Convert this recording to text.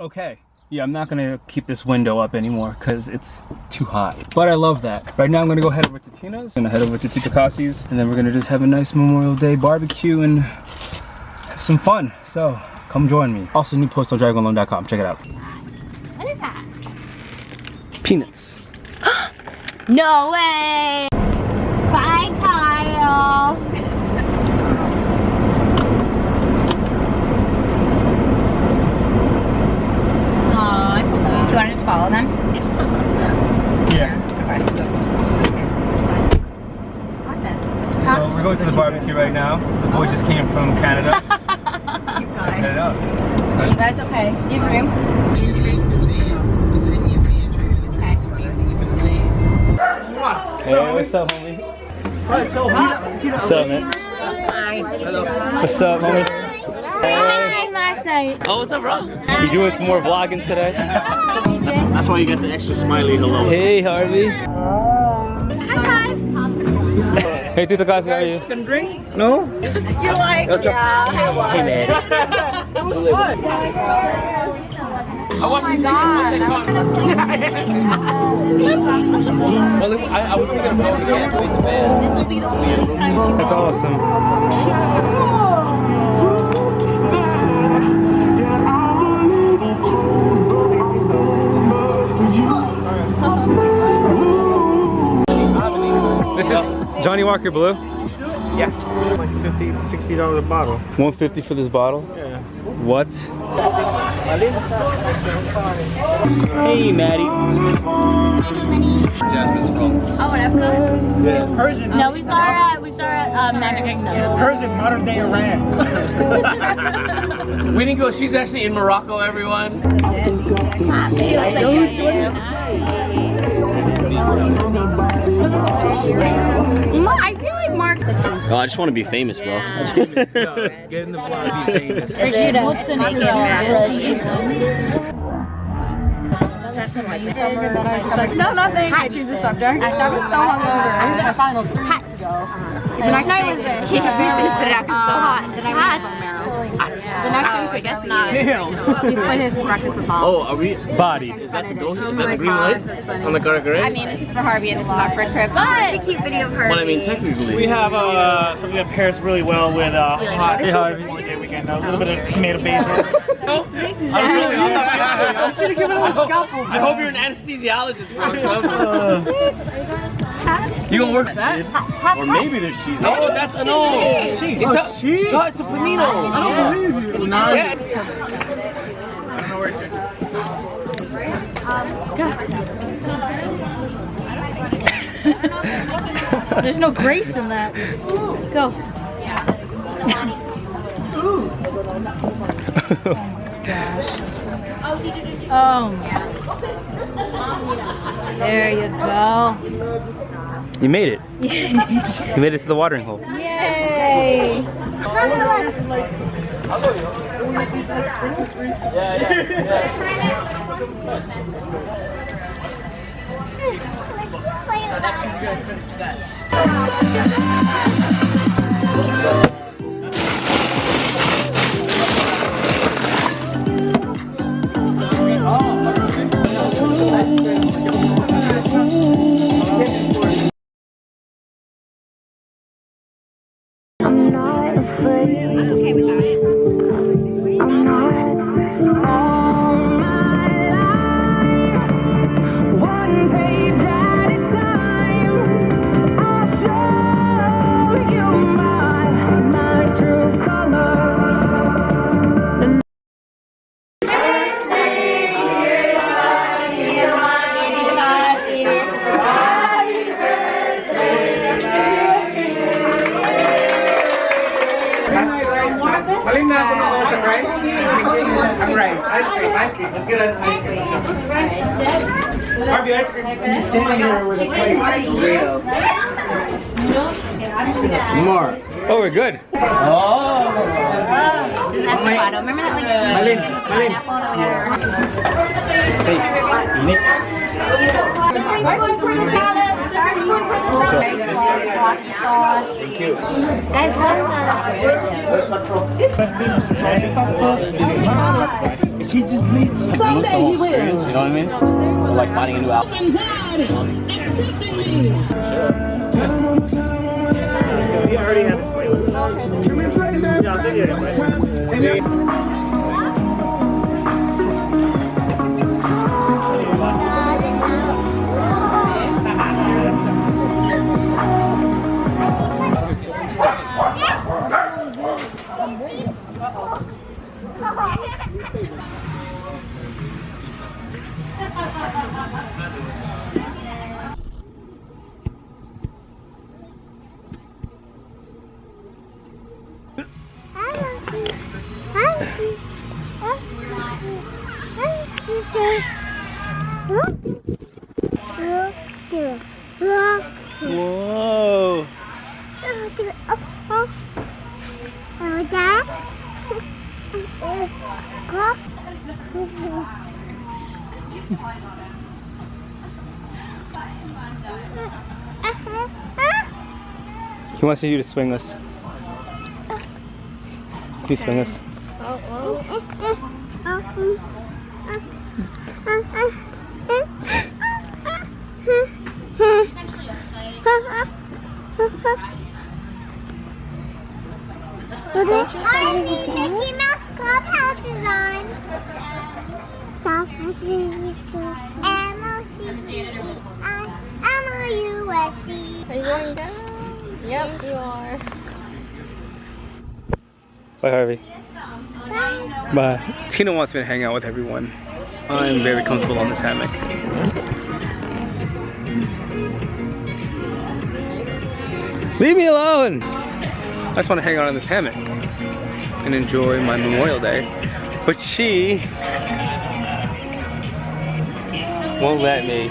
Okay. Yeah, I'm not gonna keep this window up anymore because it's too hot. But I love that. Right now I'm gonna go head over to Tina's, gonna head over to Tita Cassie's, and then we're gonna just have a nice Memorial Day barbecue and have some fun. So come join me. Also, new post on dragonloan.com. Check it out. What is that? Peanuts. No way! Bye, Kyle! Do you want to just follow them? Yeah. Okay. So we're going to the barbecue right now. The boys just came from Canada. You guys. Head out. So you guys okay? Do you have room? Hey, what's up, homie? What's up, man? What's up, homie? Hi, last night. Oh, what's up, bro? You doing some more vlogging today? That's why you got the extra smiley hello. Hey, Harvey. Hi. Hey, Tita Cassie, how are you? Can drink? No? You're like, yeah. Hey, man. It was fun. I want to see I was thinking of going again with the band. This will be the only time she That's awesome. This is Johnny Walker Blue. Yeah. Like $50, $60 a bottle. $150 for this bottle? Yeah. What? Hey, Maddie. Jasmine's from. Oh, what up, Yeah. Persian. No, we saw her at Magic Kingdom. She's Persian, modern day Iran. We didn't go. She's actually in Morocco, everyone. She looks like you. I feel like Mark. Oh, I just want to be famous, bro. Get in the vlog, be famous. What's in it? That's amazing. No, nothing. I choose the subject. I was so hungover. I was in the finals 3 weeks ago. The next night was this. He's gonna spit it out because it's so hot. The next week, I guess not. Damn. He's playing his breakfast with mom. Oh, are we? Body. Is that the ghost? Is that the green light on the Gargaret? I mean, this is for Harvey and this is not for Crib, but It's a cute video of her. Well, I mean, technically. We have something that pairs really well with hot Hey, Harvey. holiday weekend. A little bit of tomato basil. I should have given him a scalpel. I hope you're an anesthesiologist, bro. You gonna work that? Or maybe there's cheese. No, that's a no. Cheese. It's cheese? No, it's a panino. I don't believe you. It's not. Yeah. there's no grace in that. Go. Gosh. Oh. There you go. You made it. You made it to the watering hole. Yay. Ice cream. Let's get ice cream. Harvey, ice cream. You're standing here with a plate. More. Oh, we're good. This is avocado. Remember that like pineapple that we had? Thank you. Guys, what is that? She just bleeds. Someday he will. You know what I mean? Or like finding a new album. He already had his playlist. Yeah, I'll send you anyway. Whoa. He wants you to swing us. Can you swing us? Mickey Mouse Clubhouse is on. M-O-C-E-I-M-O-U-S-E. Are you going down? Yep, you are. Bye, Harvey. Bye. Tina wants me to hang out with everyone. I'm very comfortable on this hammock. Leave me alone! I just want to hang out on this hammock and enjoy my Memorial Day. But she won't let me.